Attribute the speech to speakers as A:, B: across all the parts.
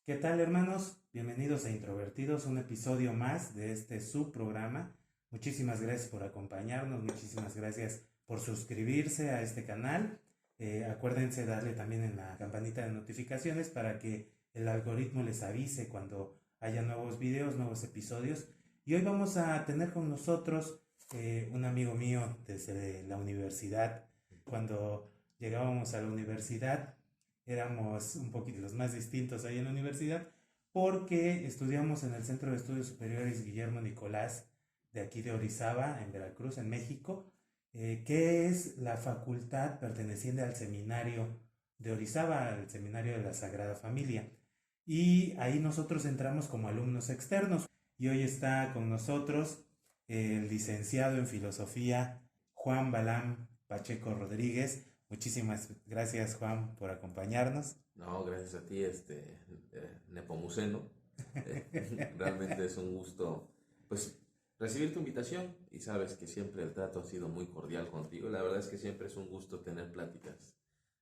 A: ¿Qué tal, hermanos? Bienvenidos a Introvertidos, un episodio más de este subprograma. Muchísimas gracias por acompañarnos, muchísimas gracias por suscribirse a este canal. Acuérdense darle también en la campanita de notificaciones para que el algoritmo les avise cuando haya nuevos videos, nuevos episodios. Y hoy vamos a tener con nosotros un amigo mío desde la universidad. Cuando llegábamos a la universidad, éramos un poquito los más distintos ahí en la universidad, porque estudiamos en el Centro de Estudios Superiores Guillermo Nicolás, de aquí de Orizaba, en Veracruz, en México, que es la facultad perteneciente al seminario de Orizaba, al seminario de la Sagrada Familia. Y ahí nosotros entramos como alumnos externos. Y hoy está con nosotros el licenciado en filosofía Juan Balam Pacheco Rodríguez. Muchísimas gracias, Juan, por acompañarnos.
B: No, gracias a ti, Nepomuceno. Realmente es un gusto, pues, recibir tu invitación y sabes que siempre el trato ha sido muy cordial contigo. La verdad es que siempre es un gusto tener pláticas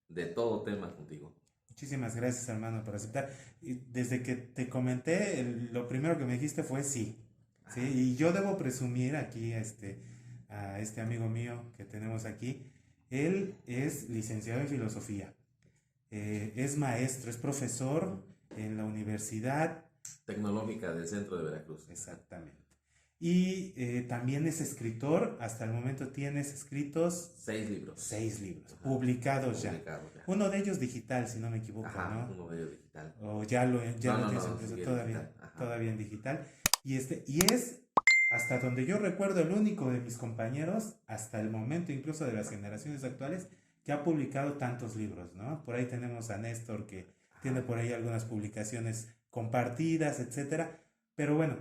B: de todo tema contigo.
A: Muchísimas gracias, hermano, por aceptar. Y desde que te comenté, lo primero que me dijiste fue sí. Sí,
B: Ah,
A: y yo debo presumir aquí a este amigo mío que tenemos aquí. Él es licenciado en filosofía. Es maestro, es profesor en la universidad.
B: Tecnológica del centro de Veracruz.
A: Exactamente. Y también es escritor. Hasta el momento tienes escritos
B: 6 libros.
A: 6 libros,
B: Ajá,
A: publicados ya.
B: publicados ya.
A: Uno de ellos digital, si no me equivoco,
B: Ajá,
A: ¿no?
B: uno de ellos digital.
A: O ya
B: No,
A: lo
B: no,
A: tienes
B: no,
A: impreso
B: sigue
A: todavía,
B: digital. Ajá.
A: todavía en digital. Y es, hasta donde yo recuerdo, el único de mis compañeros, hasta el momento, incluso de las generaciones actuales, que ha publicado tantos libros, ¿no? Por ahí tenemos a Néstor, que tiene
B: Ajá.
A: por ahí algunas publicaciones compartidas, etcétera. Pero bueno,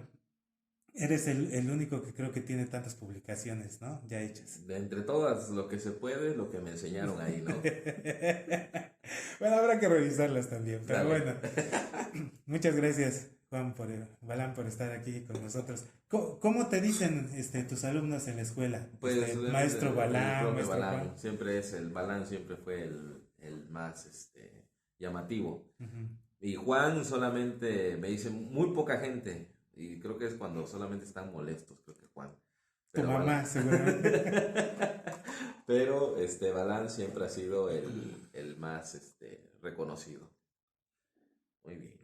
A: eres el único que creo que tiene tantas publicaciones, ¿no? Ya hechas.
B: De entre todas, lo que se puede, lo que me enseñaron ahí, ¿no?
A: Bueno, habrá que revisarlas también, pero
B: Dale.
A: bueno. Muchas gracias, Juan, Balán, por estar aquí con nosotros. ¿Cómo te dicen tus alumnos en la escuela?
B: Pues
A: Maestro
B: el
A: Balán,
B: profe
A: maestro Juan.
B: Balán, siempre es el Balán, siempre fue el más llamativo.
A: Ujú.
B: Y Juan solamente me dice muy poca gente, y creo que es cuando solamente están molestos, creo que Juan.
A: Tu
B: Pero
A: mamá,
B: Balán.
A: seguramente.
B: Pero Balán siempre ha sido el más reconocido. Muy bien.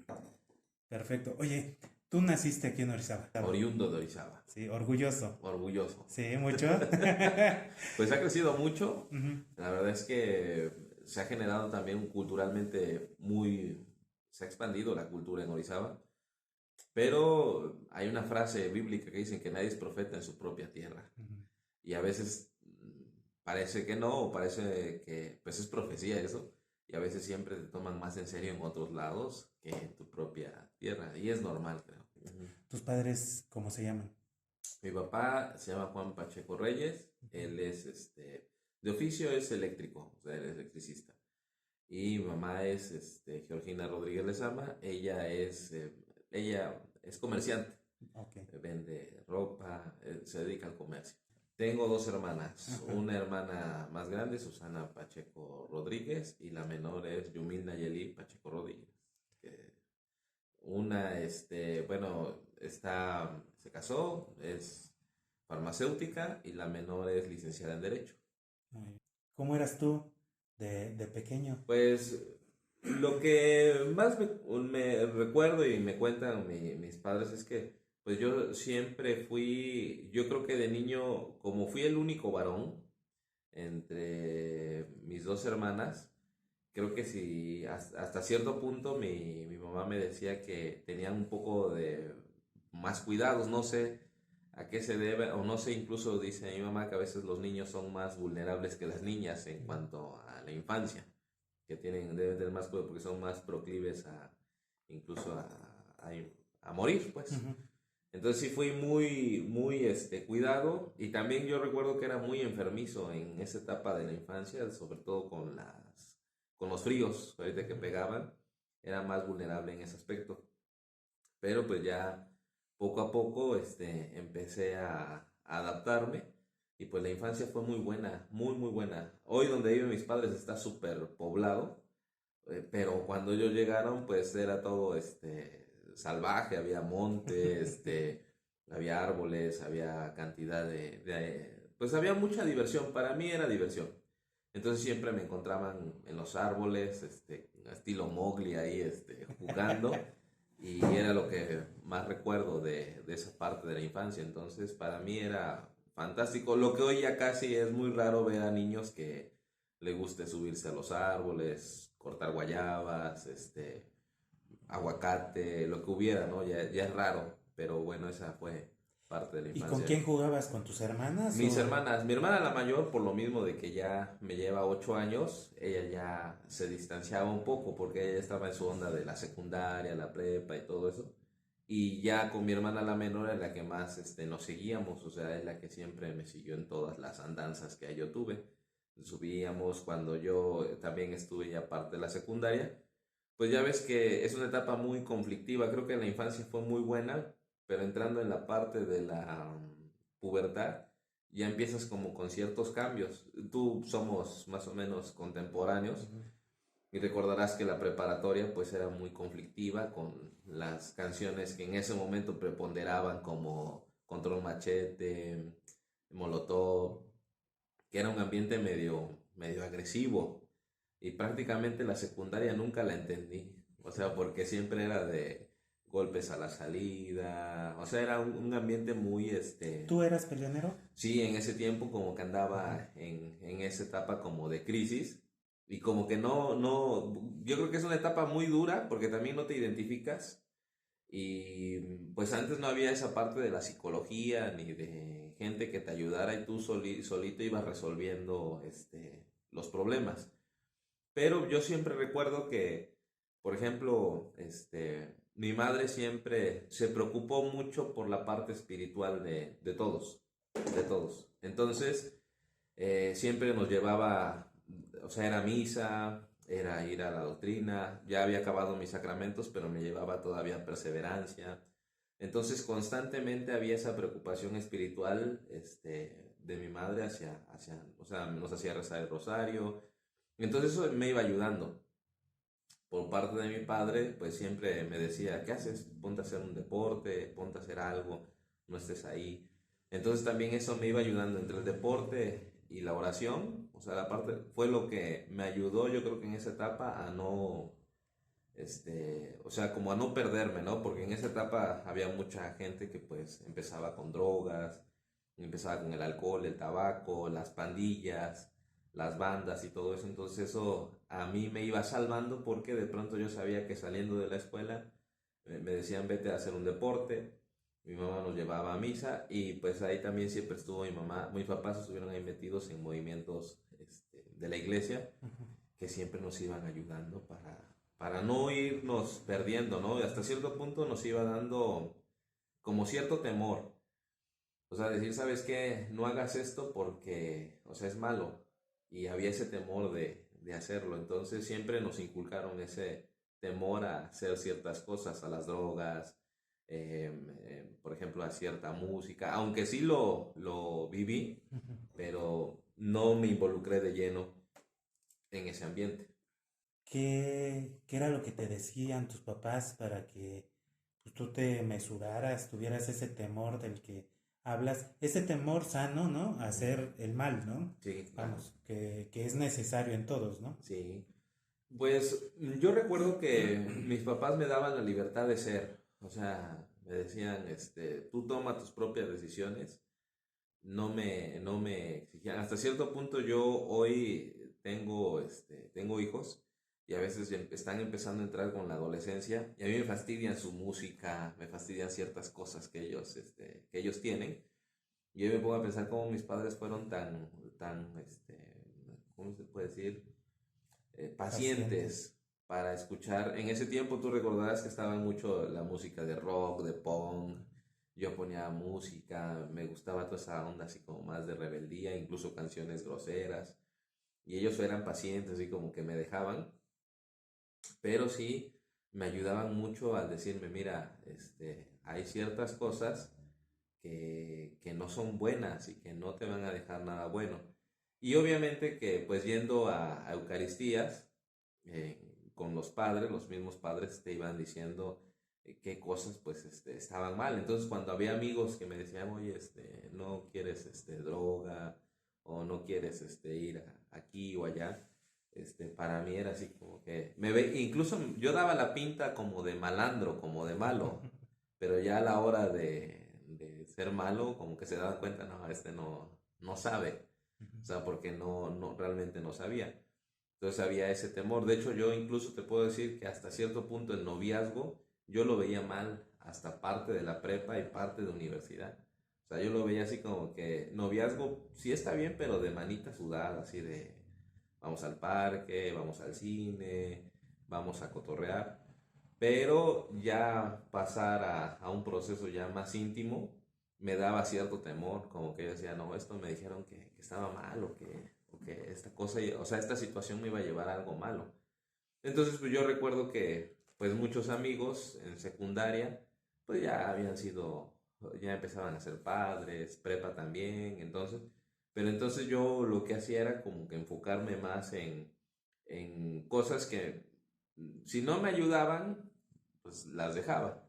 A: Perfecto. Oye, tú naciste aquí en Orizaba.
B: Oriundo de Orizaba.
A: Sí, orgulloso.
B: Orgulloso.
A: Sí, mucho.
B: Pues ha crecido mucho.
A: Ujú.
B: La verdad es que se ha generado también culturalmente se ha expandido la cultura en Orizaba, pero hay una frase bíblica que dicen que nadie es profeta en su propia tierra.
A: Ujú.
B: Y a veces parece que no, o parece que pues es profecía eso, y a veces siempre te toman más en serio en otros lados que en tu propia tierra, y es normal, creo. Ujú.
A: ¿Tus padres cómo se llaman?
B: Mi papá se llama Juan Pacheco Reyes, él es de oficio es eléctrico, o sea, él es electricista. Y mi mamá es Georgina Rodríguez Lezama, ella es comerciante,
A: Ok.
B: vende ropa, se dedica al comercio. Tengo dos hermanas,
A: Ajá.
B: una hermana más grande, Susana Pacheco Rodríguez, y la menor es Yumil Nayeli Pacheco Rodríguez. Que una, bueno, se casó, es farmacéutica y la menor es licenciada en Derecho.
A: Muy bien. ¿Cómo eras tú de pequeño?
B: Pues lo que más me recuerdo y me cuentan mis padres es que pues yo siempre yo creo que de niño, como fui el único varón entre mis dos hermanas, creo que si hasta cierto punto mi mamá me decía que tenían un poco de más cuidados, no sé a qué se debe, o no sé, incluso dice mi mamá que a veces los niños son más vulnerables que las niñas en cuanto a la infancia, que deben tener más cuidado porque son más proclives incluso a morir, pues.
A: Ujú.
B: Entonces sí fui muy cuidado, y también yo recuerdo que era muy enfermizo en esa etapa de la infancia, sobre todo con los fríos, ahorita que pegaban, era más vulnerable en ese aspecto. Pero pues ya poco a poco empecé a adaptarme, y pues la infancia fue muy buena, muy muy buena. Hoy donde viven mis padres está súper poblado, pero cuando ellos llegaron, pues era todo salvaje, había monte, había árboles, había cantidad pues había mucha diversión, para mí era diversión. Entonces siempre me encontraban en los árboles, estilo Mowgli ahí, jugando, y era lo que más recuerdo de esa parte de la infancia. Entonces para mí era fantástico. Lo que hoy ya casi es muy raro ver a niños que le guste subirse a los árboles, cortar guayabas, aguacate, lo que hubiera, ¿no? Ya es raro, pero bueno, esa fue parte de la
A: ¿Y con
B: infancia.
A: quién jugabas? ¿Con tus hermanas
B: Mis
A: o...?
B: hermanas, mi hermana la mayor, por lo mismo de que ya me lleva 8 años, ella ya se distanciaba un poco porque ella estaba en su onda de la secundaria, la prepa y todo eso. Y ya con mi hermana la menor es la que más nos seguíamos, o sea, es la que siempre me siguió en todas las andanzas que yo tuve. Subíamos cuando yo también estuve ya parte de la secundaria. Pues ya ves que es una etapa muy conflictiva, creo que la infancia fue muy buena, pero entrando en la parte de la pubertad, ya empiezas como con ciertos cambios. Tú somos más o menos contemporáneos
A: Ujú.
B: y recordarás que la preparatoria pues era muy conflictiva con las canciones que en ese momento preponderaban como Control Machete, Molotov, que era un ambiente medio agresivo y prácticamente la secundaria nunca la entendí, o sea, porque siempre era de golpes a la salida, o sea, era un ambiente muy,
A: ¿Tú eras peleonero?
B: sí, en ese tiempo como que
A: Ujú.
B: andaba en esa etapa como de crisis y como que yo creo que es una etapa muy dura porque también no te identificas y pues antes no había esa parte de la psicología ni de gente que te ayudara y tú solito ibas resolviendo los problemas. Pero yo siempre recuerdo que, por ejemplo, mi madre siempre se preocupó mucho por la parte espiritual de todos, de todos. Entonces, siempre nos llevaba, o sea, era misa, era ir a la doctrina, ya había acabado mis sacramentos, pero me llevaba todavía perseverancia. Entonces, constantemente había esa preocupación espiritual, de mi madre o sea, nos hacía rezar el rosario. Entonces eso me iba ayudando. Por parte de mi padre, pues siempre me decía, ¿qué haces? Ponte a hacer un deporte, ponte a hacer algo, no estés ahí. Entonces también eso me iba ayudando entre el deporte y la oración. O sea, la parte fue lo que me ayudó, yo creo que en esa etapa a no, o sea, como a no perderme, ¿no? Porque en esa etapa había mucha gente que pues empezaba con drogas, empezaba con el alcohol, el tabaco, las pandillas, las bandas y todo eso. Entonces eso a mí me iba salvando porque de pronto yo sabía que saliendo de la escuela me decían vete a hacer un deporte. Mi mamá nos llevaba a misa y pues ahí también siempre estuvo mi mamá, mis papás estuvieron ahí metidos en movimientos de la iglesia
A: Ujú.
B: que siempre nos iban ayudando para no irnos perdiendo, ¿no? Y hasta cierto punto nos iba dando como cierto temor. O sea, decir, ¿sabes qué? No hagas esto porque, o sea, es malo. Y había ese temor de hacerlo. Entonces siempre nos inculcaron ese temor a hacer ciertas cosas, a las drogas, por ejemplo, a cierta música. Aunque sí lo viví,
A: Ujú.
B: pero no me involucré de lleno en ese ambiente.
A: ¿Qué era lo que te decían tus papás para que pues, tú te mesuraras, tuvieras ese temor del que hablas, ese temor sano, ¿no? A
B: Ujú.
A: hacer el mal, ¿no?
B: Sí, claro.
A: Vamos, que es necesario en todos, ¿no?
B: Sí. Pues yo recuerdo que mis papás me daban la libertad de ser, o sea, me decían, tú toma tus propias decisiones, no me exigían. Hasta cierto punto yo hoy tengo hijos y a veces ya están empezando a entrar con la adolescencia y a mí me fastidian su música, me fastidian ciertas cosas que ellos tienen. Y yo me pongo a pensar cómo mis padres fueron ¿cómo se puede decir?
A: Pacientes.
B: Pacientes para escuchar. En ese tiempo tú recordarás que estaba mucho la música de rock, de punk. Yo ponía música, me gustaba toda esa onda así como más de rebeldía, incluso canciones groseras. Y ellos eran pacientes, así como que me dejaban, pero sí me ayudaban mucho al decirme, mira, hay ciertas cosas que no son buenas y que no te van a dejar nada bueno. Y obviamente que pues yendo a Eucaristías, con los padres, los mismos padres te iban diciendo qué cosas pues estaban mal. Entonces cuando había amigos que me decían, oye, no quieres droga o no quieres ir aquí o allá, para mí era así como que incluso yo daba la pinta como de malandro, como de malo, pero ya a la hora de ser malo, como que se daban cuenta, no, no sabe, o sea, porque realmente no sabía. Entonces había ese temor. De hecho, yo incluso te puedo decir que hasta cierto punto el noviazgo yo lo veía mal, hasta parte de la prepa y parte de universidad. O sea, yo lo veía así como que noviazgo sí está bien, pero de manita sudada, así de vamos al parque, vamos al cine, vamos a cotorrear. Pero ya pasar a un proceso ya más íntimo me daba cierto temor, como que yo decía, no, esto me dijeron que estaba mal o que esta cosa, o sea, esta situación me iba a llevar a algo malo. Entonces, pues yo recuerdo que pues muchos amigos en secundaria, pues ya habían sido, ya empezaban a ser padres, prepa también, entonces, pero entonces yo lo que hacía era como que enfocarme más en cosas que si no me ayudaban, pues las dejaba.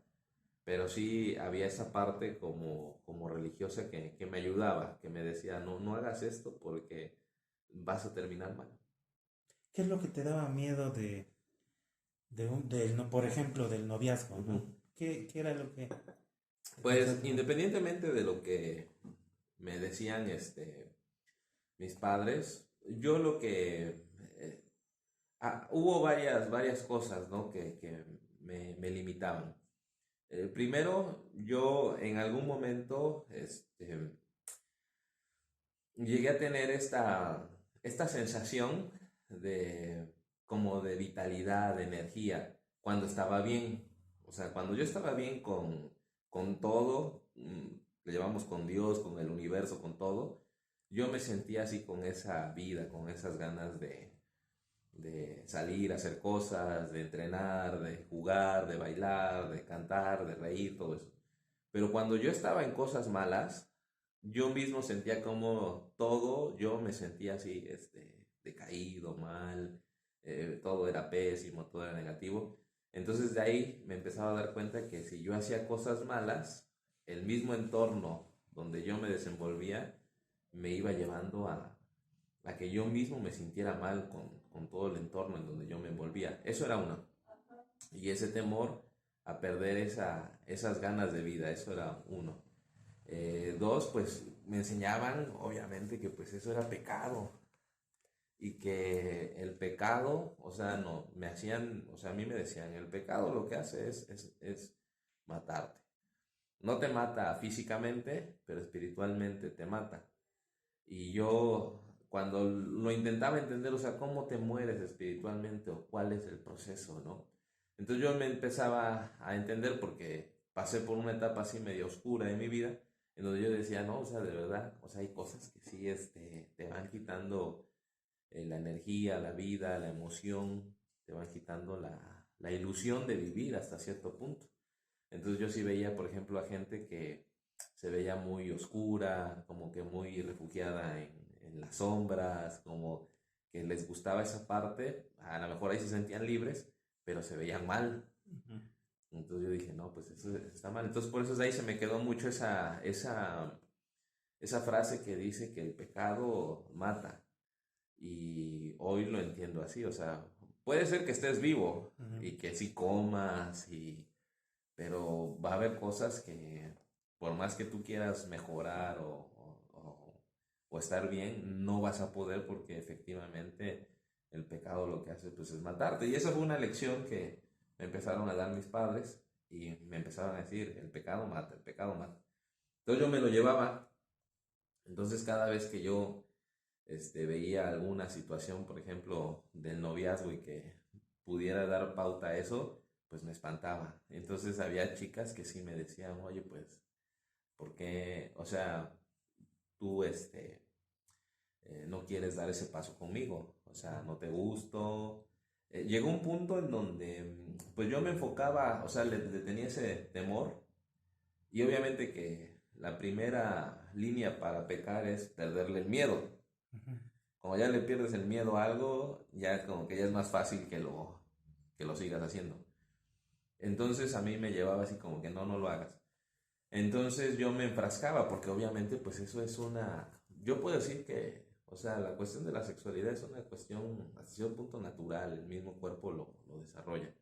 B: Pero sí había esa parte como religiosa que me ayudaba, que me decía, no hagas esto porque vas a terminar mal.
A: ¿Qué es lo que te daba miedo no, por ejemplo, del noviazgo, ¿no?
B: Ujú.
A: ¿Qué era lo que...
B: Pues independientemente de lo que me decían mis padres, yo lo que... hubo varias cosas, ¿no? que me limitaban. Primero, yo en algún momento llegué a tener esta sensación de como de vitalidad, de energía, cuando estaba bien. O sea, cuando yo estaba bien con todo, le llamamos con Dios, con el universo, con todo, yo me sentía así con esa vida, con esas ganas de salir a hacer cosas, de entrenar, de jugar, de bailar, de cantar, de reír, todo eso. Pero cuando yo estaba en cosas malas, yo mismo sentía como todo, yo me sentía así, decaído, mal, todo era pésimo, todo era negativo. Entonces de ahí me empezaba a dar cuenta que si yo hacía cosas malas, el mismo entorno donde yo me desenvolvía me iba llevando a que yo mismo me sintiera mal con todo el entorno en donde yo me envolvía. Eso era uno. Y ese temor a perder esas ganas de vida, eso era uno. Dos, pues me enseñaban, obviamente, que pues eso era pecado y que el pecado, o sea, no, me hacían, o sea, a mí me decían, el pecado lo que hace es matarte. No te mata físicamente, pero espiritualmente te mata. Y yo, cuando lo intentaba entender, o sea, ¿cómo te mueres espiritualmente o cuál es el proceso, no? Entonces yo me empezaba a entender porque pasé por una etapa así medio oscura de mi vida, en donde yo decía, no, o sea, de verdad, o sea, hay cosas que sí, te van quitando la energía, la vida, la emoción, te van quitando la ilusión de vivir hasta cierto punto. Entonces yo sí veía, por ejemplo, a gente que se veía muy oscura, como que muy refugiada en las sombras, como que les gustaba esa parte, a lo mejor ahí se sentían libres, pero se veían mal.
A: Uh-huh.
B: Entonces yo dije, no, pues eso está mal. Entonces por eso de ahí se me quedó mucho esa frase que dice que el pecado mata. Y hoy lo entiendo así, o sea, puede ser que estés vivo
A: Uh-huh.
B: y que sí comas pero va a haber cosas que por más que tú quieras mejorar o estar bien, no vas a poder porque efectivamente el pecado lo que hace pues es matarte. Y esa fue una lección que me empezaron a dar mis padres y me empezaron a decir, el pecado mata, el pecado mata. Entonces yo me lo llevaba, entonces cada vez que yo veía alguna situación, por ejemplo, del noviazgo y que pudiera dar pauta a eso, pues me espantaba. Entonces había chicas que sí me decían, oye, pues, ¿por qué? O sea, tú, no quieres dar ese paso conmigo, o sea, no te gusto. Llegó un punto en donde, pues yo me enfocaba, o sea, le tenía ese temor y obviamente que la primera línea para pecar es perderle el miedo.
A: Uh-huh.
B: Como ya le pierdes el miedo a algo, ya como que ya es más fácil que lo sigas haciendo. Entonces a mí me llevaba así como que no lo hagas. Entonces yo me enfrascaba porque obviamente pues eso es yo puedo decir que, o sea, la cuestión de la sexualidad es una cuestión hasta cierto punto natural, el mismo cuerpo lo desarrolla.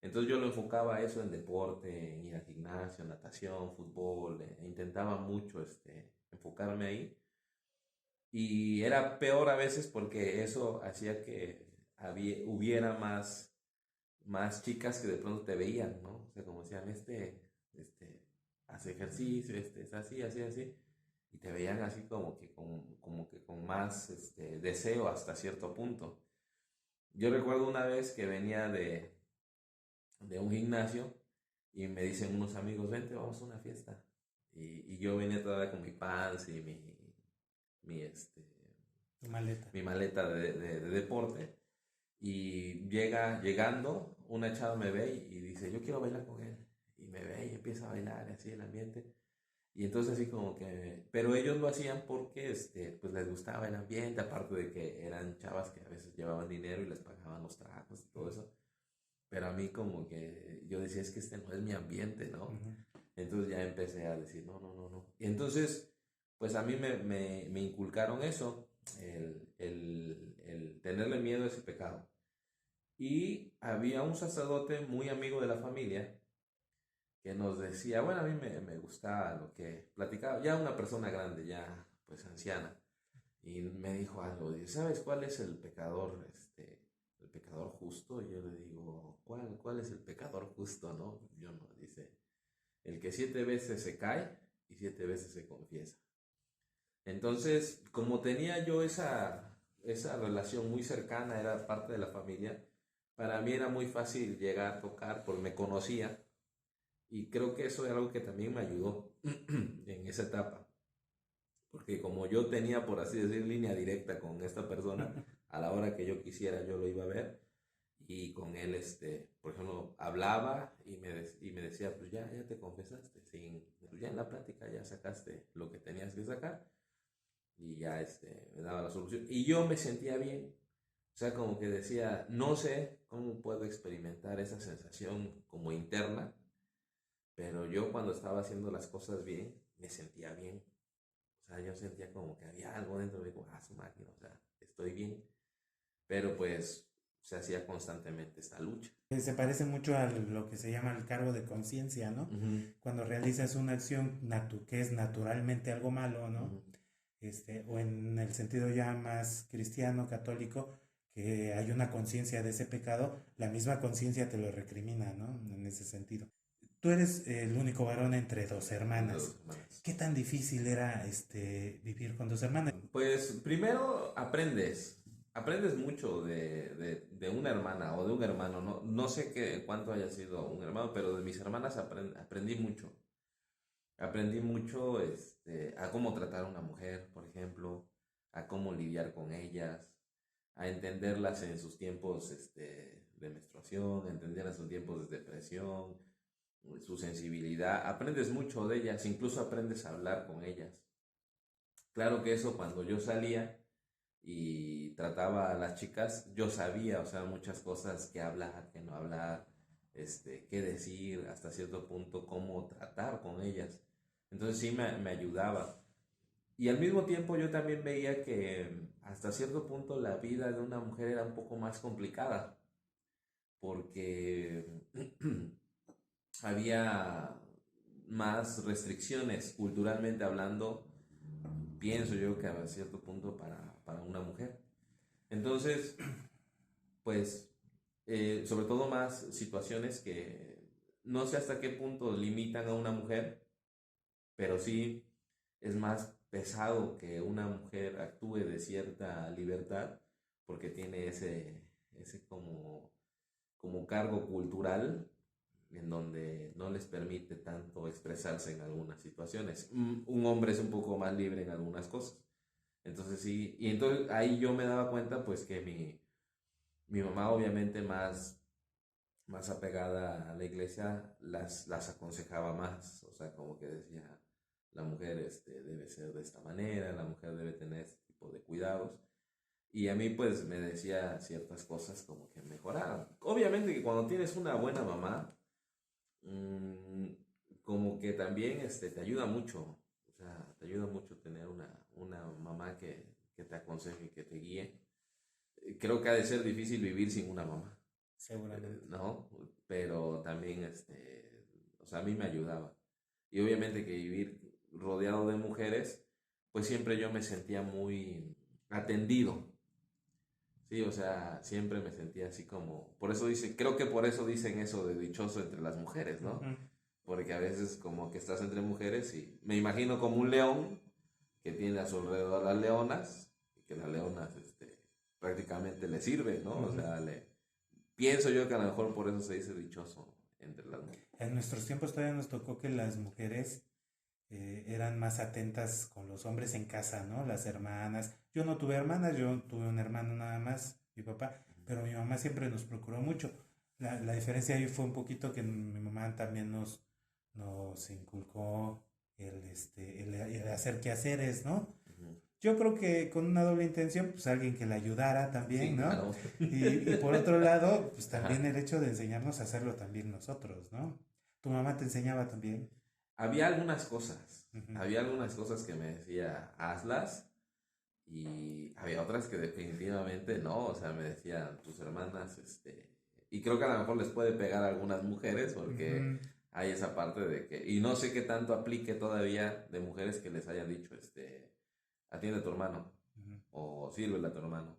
B: Entonces yo lo enfocaba a eso en deporte, en ir al gimnasio, natación, fútbol, intentaba mucho enfocarme ahí. Y era peor a veces porque eso hacía que hubiera más chicas que de pronto te veían, ¿no? O sea, como decían, hace ejercicio, es así, así, así. Y te veían así como que con más deseo hasta cierto punto. Yo recuerdo una vez que venía de un gimnasio y me dicen unos amigos, vente, vamos a una fiesta. Y yo venía todavía con mi pants y mi, este,
A: Maleta.
B: mi maleta de deporte. Y llegando, una chava me ve y dice, yo quiero bailar con él. Y me ve y empieza a bailar, así el ambiente. Y entonces así como que, pero ellos lo hacían porque pues les gustaba el ambiente, aparte de que eran chavas que a veces llevaban dinero y les pagaban los tragos y todo eso. Pero a mí como que yo decía, es que este no es mi ambiente, ¿no?
A: Uh-huh.
B: Entonces ya empecé a decir, no, no, no, no. Y entonces, pues a mí me inculcaron eso, el tenerle miedo a ese pecado. Y había un sacerdote muy amigo de la familia que nos decía, bueno, a mí me gustaba lo que platicaba, ya una persona grande, ya pues anciana, y me dijo algo, dice, ¿sabes cuál es el pecador justo? Y yo le digo, ¿cuál es el pecador justo, no? Yo no, dice, el que 7 veces se cae y 7 veces se confiesa. Entonces, como tenía yo esa relación muy cercana, era parte de la familia, para mí era muy fácil llegar a tocar porque me conocía y creo que eso es algo que también me ayudó en esa etapa. Porque como yo tenía, por así decir, línea directa con esta persona, a la hora que yo quisiera yo lo iba a ver y con él, por ejemplo, hablaba y me decía, pues ya te confesaste, pues ya en la plática ya sacaste lo que tenías que sacar y ya me daba la solución. Y yo me sentía bien, o sea, como que decía, no sé cómo puedo experimentar esa sensación como interna, pero yo cuando estaba haciendo las cosas bien, me sentía bien. O sea, yo sentía como que había algo dentro de mí, como, su máquina, o sea, estoy bien. Pero pues se hacía constantemente esta lucha.
A: Se parece mucho a lo que se llama el cargo de conciencia, ¿no?
B: Uh-huh.
A: Cuando realizas una acción que es naturalmente algo malo, ¿no?
B: Uh-huh.
A: O en el sentido ya más cristiano, católico, que hay una conciencia de ese pecado, la misma conciencia te lo recrimina, ¿no? En ese sentido. Tú eres el único varón entre dos hermanas. ¿Qué tan difícil era vivir con dos hermanas?
B: Pues primero aprendes mucho de una hermana o de un hermano, no sé cuánto haya sido un hermano, pero de mis hermanas aprendí mucho. Aprendí mucho a cómo tratar a una mujer, por ejemplo, a cómo lidiar con ellas, a entenderlas en sus tiempos de menstruación, a entenderlas en sus tiempos de depresión, su sensibilidad. Aprendes mucho de ellas, incluso aprendes a hablar con ellas. Claro que eso cuando yo salía y trataba a las chicas, yo sabía, o sea, muchas cosas que hablar, que no hablar, qué decir, hasta cierto punto, cómo tratar con ellas. Entonces sí me ayudaba. Y al mismo tiempo yo también veía que hasta cierto punto la vida de una mujer era un poco más complicada, porque había más restricciones culturalmente hablando, pienso yo que a cierto punto para una mujer. Entonces, pues, sobre todo más situaciones que no sé hasta qué punto limitan a una mujer, pero sí es más pesado que una mujer actúe de cierta libertad porque tiene ese como cargo cultural en donde no les permite tanto expresarse en algunas situaciones. Un hombre es un poco más libre en algunas cosas. Entonces sí, y entonces ahí yo me daba cuenta pues que mi mamá obviamente más apegada a la iglesia las aconsejaba más, o sea, como que decía, la mujer debe ser de esta manera, la mujer debe tener este tipo de cuidados. Y a mí pues me decía ciertas cosas como que mejoraran. Obviamente que cuando tienes una buena mamá, mm, como que también te ayuda mucho. O sea, te ayuda mucho tener una mamá que te aconseje, que te guíe. Creo que ha de ser difícil vivir sin una mamá,
A: Seguramente.
B: ¿no? Pero también, o sea, a mí me ayudaba. Y obviamente que vivir rodeado de mujeres, pues siempre yo me sentía muy atendido. Sí, o sea, siempre me sentía así como, por eso dice, creo que por eso dicen eso de dichoso entre las mujeres, ¿no?
A: Ujú.
B: Porque a veces como que estás entre mujeres y me imagino como un león que tiene a su alrededor a las leonas y que las leonas, prácticamente le sirven, ¿no? O
A: Ujú.
B: sea, pienso yo que a lo mejor por eso se dice dichoso entre las mujeres.
A: En nuestros tiempos todavía nos tocó que las mujeres eran más atentas con los hombres en casa, ¿no? Las hermanas. Yo no tuve hermanas, yo tuve un hermano nada más, mi papá, pero mi mamá siempre nos procuró mucho. La diferencia ahí fue un poquito que mi mamá también nos inculcó el hacer quehaceres, ¿no?
B: Ujú.
A: Yo creo que con una doble intención, pues alguien que la ayudara también,
B: Sí,
A: ¿no?
B: claro.
A: Y por otro lado, pues también
B: Ajá.
A: el hecho de enseñarnos a hacerlo también nosotros, ¿no? ¿Tu mamá te enseñaba también?
B: Había
A: Ujú,
B: algunas cosas que me decía, hazlas, y había otras que definitivamente no, o sea, me decían tus hermanas, y creo que a lo mejor les puede pegar a algunas mujeres porque
A: ujú,
B: hay esa parte de que, y no sé qué tanto aplique todavía de mujeres que les hayan dicho, atiende a tu hermano
A: ujú.
B: o sírvele a tu hermano.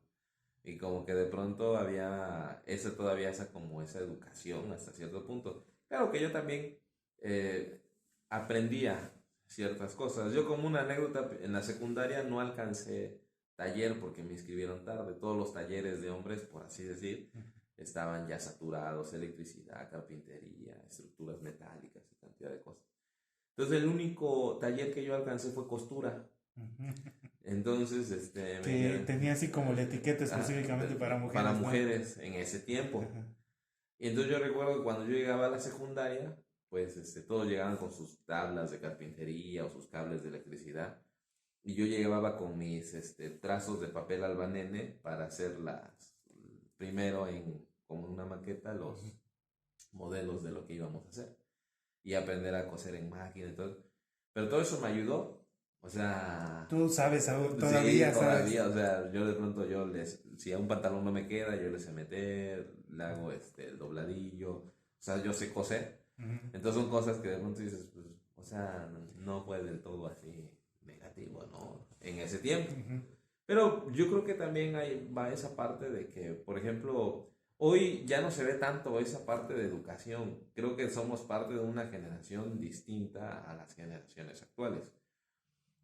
B: Y como que de pronto había todavía esa como esa educación hasta cierto punto. Claro que yo también eh, aprendía ciertas cosas. Yo como una anécdota, en la secundaria no alcancé taller porque me inscribieron tarde. Todos los talleres de hombres, por así decir, estaban ya saturados, electricidad, carpintería, estructuras metálicas y cantidad de cosas. Entonces el único taller que yo alcancé fue costura.
A: Ujú.
B: Entonces, me
A: Que
B: dijeron,
A: tenía así como la etiqueta
B: ah,
A: específicamente para
B: para
A: mujeres, ¿no?
B: mujeres en ese tiempo.
A: Ajá.
B: Y entonces yo recuerdo que cuando yo llegaba a la secundaria, pues todos llegaban con sus tablas de carpintería o sus cables de electricidad. Y yo llegaba con mis trazos de papel albanene para hacer primero como una maqueta,
A: Ujú.
B: los modelos de lo que íbamos a hacer. Y aprender a coser en máquina y todo. Pero todo eso me ayudó. O sea,
A: Tú sabes, aún
B: sí,
A: todavía sabes.
B: todavía, o sea, yo de pronto si a un pantalón no me queda, yo le sé meter, le hago el dobladillo, o sea, yo sé coser.
A: Ujú,
B: Entonces son cosas que de pronto dices, pues, o sea, no fue del todo así negativo, ¿no? En ese tiempo.
A: ujú.
B: Pero yo creo que también va esa parte de que, por ejemplo, hoy ya no se ve tanto esa parte de educación. Creo que somos parte de una generación distinta a las generaciones actuales.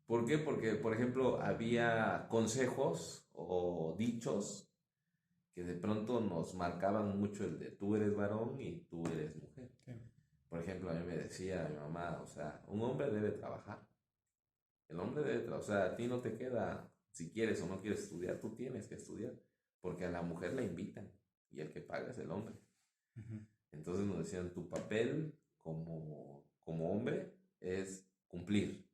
B: ¿Por qué? Porque, por ejemplo, había consejos o dichos que de pronto nos marcaban mucho el de tú eres varón y tú eres mujer.
A: Sí.
B: Por ejemplo, a mí me decía mi mamá, o sea, un hombre debe trabajar. El hombre debe trabajar. O sea, a ti no te queda, si quieres o no quieres estudiar, tú tienes que estudiar. Porque a la mujer la invitan y el que paga es el hombre.
A: Ujú.
B: Entonces nos decían, tu papel como hombre es cumplir.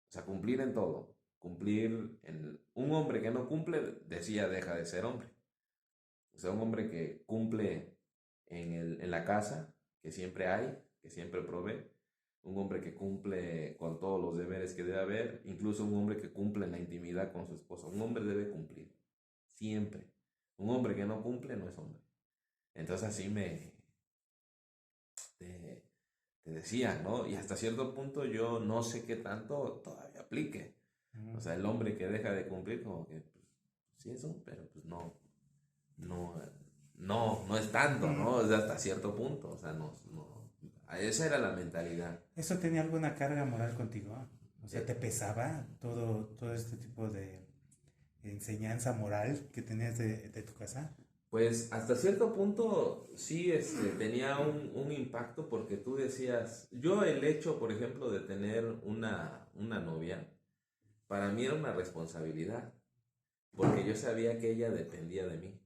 B: O sea, cumplir en todo. Cumplir en... Un hombre que no cumple, decía, deja de ser hombre. O sea, un hombre que cumple en la casa, que siempre hay, que siempre provee. Un hombre que cumple con todos los deberes que debe haber. Incluso un hombre que cumple en la intimidad con su esposa. Un hombre debe cumplir. Siempre. Un hombre que no cumple no es hombre. Entonces así te, te decía, ¿no? Y hasta cierto punto yo no sé qué tanto todavía aplique.
A: Ujú.
B: O sea, el hombre que deja de cumplir, como que, pues, sí eso, pero pues no, no es tanto,
A: Mm.
B: ¿no? O sea, hasta cierto punto, o sea, esa era la mentalidad.
A: ¿Eso tenía alguna carga moral contigo? O sea,
B: Eh,
A: ¿te pesaba todo este tipo de enseñanza moral que tenías de tu casa?
B: pues hasta cierto punto sí tenía un impacto porque tú decías, yo el hecho, por ejemplo, de tener una novia, para mí era una responsabilidad, porque yo sabía que ella dependía de mí.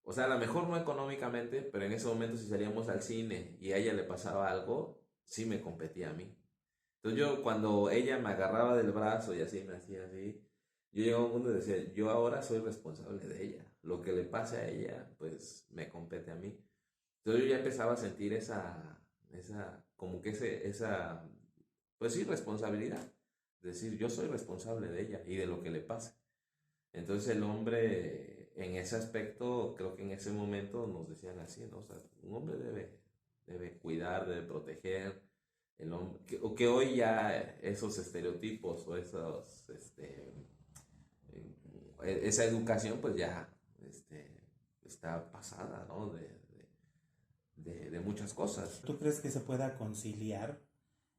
B: O sea, a lo mejor no económicamente, pero en ese momento si salíamos al cine y a ella le pasaba algo, sí me competía a mí. Entonces yo cuando ella me agarraba del brazo y así me hacía así, yo llegaba a un punto y decía, yo ahora soy responsable de ella. Lo que le pase a ella, pues me compete a mí. Entonces yo ya empezaba a sentir como que pues sí, responsabilidad. Es decir, yo soy responsable de ella y de lo que le pase. Entonces el hombre, en ese aspecto, creo que en ese momento nos decían así, ¿no? O sea, un hombre debe cuidar, debe proteger. El hombre, que hoy ya esos estereotipos o esa educación pues ya está pasada, ¿no? De muchas cosas.
A: ¿Tú crees que se pueda conciliar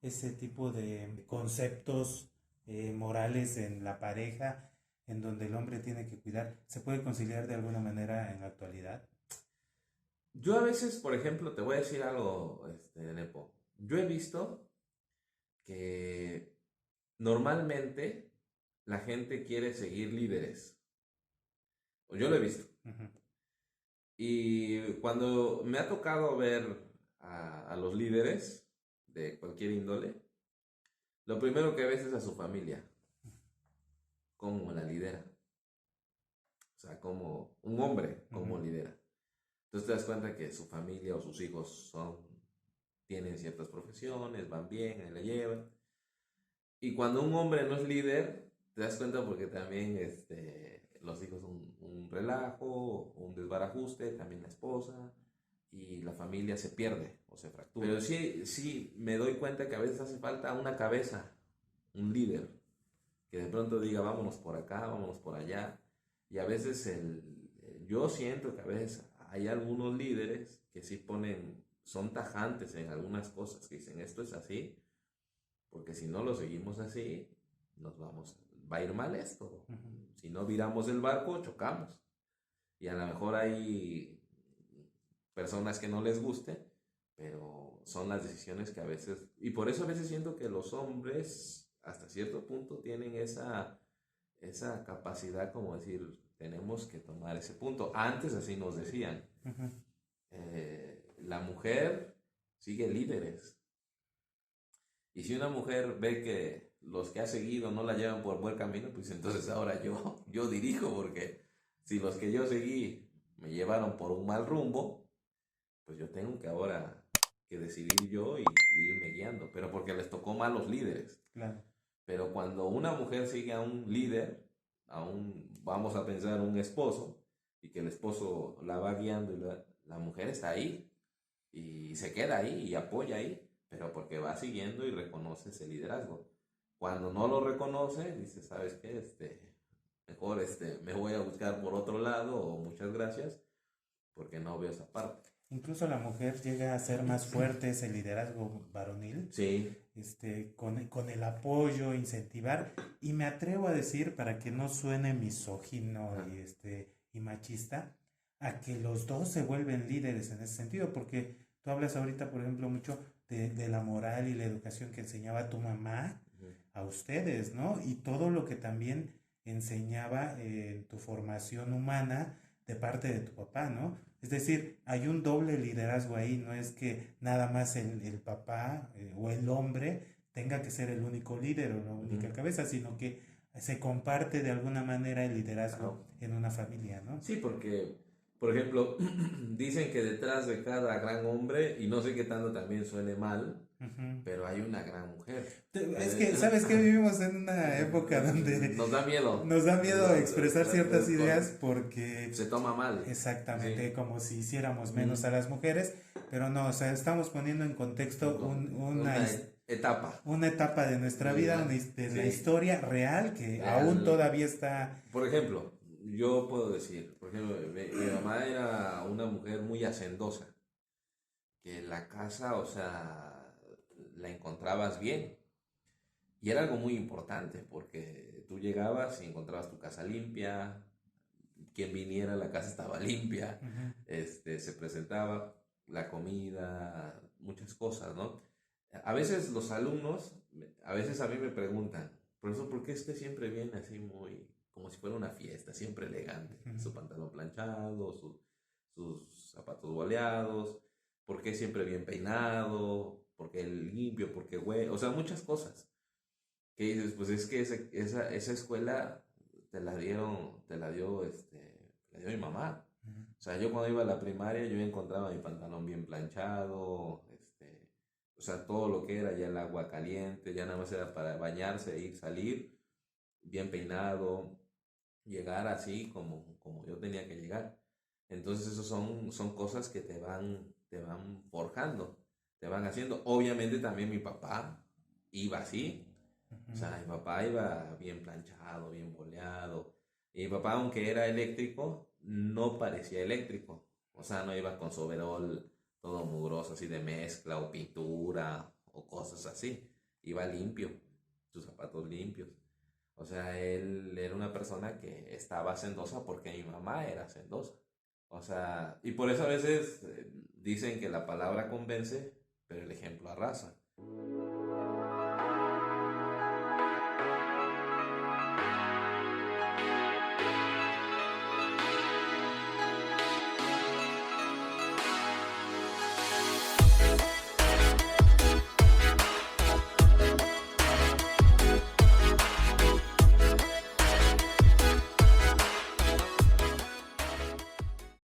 A: ese tipo de conceptos morales en la pareja, en donde el hombre tiene que cuidar? ¿Se puede conciliar de alguna manera en la actualidad?
B: Yo a veces, por ejemplo, te voy a decir algo, Nepo. Yo he visto que normalmente la gente quiere seguir líderes. Yo lo he visto.
A: Uh-huh.
B: Y cuando me ha tocado ver a los líderes de cualquier índole, lo primero que ves es a su familia, cómo la lidera. O sea, como un hombre, cómo lidera. Entonces te das cuenta que su familia o sus hijos tienen ciertas profesiones, van bien, la llevan. Y cuando un hombre no es líder, te das cuenta porque también los hijos son un relajo, un desbarajuste, también la esposa, y la familia se pierde o se fractura. Pero sí me doy cuenta que a veces hace falta una cabeza, un líder, que de pronto diga vámonos por acá, vámonos por allá. Y a veces yo siento que a veces hay algunos líderes que sí son tajantes en algunas cosas, que dicen esto es así, porque si no lo seguimos así, va a ir mal esto. Uh-huh. Si no viramos el barco, chocamos. Y a lo mejor hay personas que no les guste, pero son las decisiones que a veces, y por eso a veces siento que los hombres hasta cierto punto tienen esa capacidad como decir, tenemos que tomar ese punto. Antes así nos decían, uh-huh. La mujer sigue líderes. Y si una mujer ve que los que ha seguido no la llevan por buen camino, pues entonces ahora yo dirijo, porque si los que yo seguí me llevaron por un mal rumbo, pues yo tengo que ahora que decidir yo y irme guiando, pero porque les tocó mal los líderes.
A: Claro.
B: Pero cuando una mujer sigue a un líder, vamos a pensar un esposo, y que el esposo la va guiando y la mujer está ahí y se queda ahí y apoya ahí, pero porque va siguiendo y reconoce ese liderazgo. Cuando no lo reconoce, dice, ¿sabes qué? Mejor me voy a buscar por otro lado, o muchas gracias, porque no veo esa parte.
A: Incluso la mujer llega a ser más fuerte ese liderazgo varonil.
B: Sí.
A: Con el apoyo, incentivar. Y me atrevo a decir, para que no suene misógino y machista, a que los dos se vuelven líderes en ese sentido, porque tú hablas ahorita, por ejemplo, mucho de la moral y la educación que enseñaba tu mamá a ustedes, ¿no? Y todo lo que también enseñaba en tu formación humana de parte de tu papá, ¿no? Es decir, hay un doble liderazgo ahí, no es que nada más el papá o el hombre tenga que ser el único líder o la única cabeza, sino que se comparte de alguna manera el liderazgo en una familia, ¿no?
B: Sí, porque, por ejemplo, dicen que detrás de cada gran hombre, y no sé qué tanto también suene mal, pero hay una gran mujer.
A: Es que, ¿sabes qué? Vivimos en una época donde
B: nos da miedo.
A: Nos da miedo expresar ciertas ideas porque
B: se toma mal.
A: Exactamente, sí. Como si hiciéramos menos a las mujeres, pero no, o sea, estamos poniendo en contexto una
B: etapa.
A: Una etapa de nuestra vida, de la historia real que aún todavía está.
B: Por ejemplo, yo puedo decir, mi mamá era una mujer muy hacendosa, que la casa, o sea, la encontrabas bien. Y era algo muy importante, porque tú llegabas y encontrabas tu casa limpia, quien viniera, la casa estaba limpia, se presentaba la comida, muchas cosas, ¿no? A veces los alumnos, a veces a mí me preguntan, profesor, ¿por qué usted siempre viene así muy, como si fuera una fiesta, siempre elegante? Su pantalón planchado, sus zapatos boleados, ¿por qué siempre bien peinado? ¿Por qué limpio? ¿Por qué güey? O sea, muchas cosas. Que dices, pues es que esa escuela te la dio mi mamá.
A: Ujú.
B: O sea, yo cuando iba a la primaria, yo encontraba mi pantalón bien planchado, o sea, todo lo que era ya el agua caliente, ya nada más era para bañarse, ir, salir, bien peinado, llegar así como yo tenía que llegar. Entonces, eso son cosas que te van forjando, te van haciendo. Obviamente también mi papá iba así, o
A: Ujú.
B: sea, mi papá iba bien planchado, bien boleado. Y mi papá, aunque era eléctrico, no parecía eléctrico. O sea, no iba con su overol todo mugroso, así de mezcla o pintura o cosas así. Iba limpio, sus zapatos limpios. O sea, él era una persona que estaba hacendosa porque mi mamá era hacendosa. O sea, y por eso a veces dicen que la palabra convence, pero el ejemplo arrasa.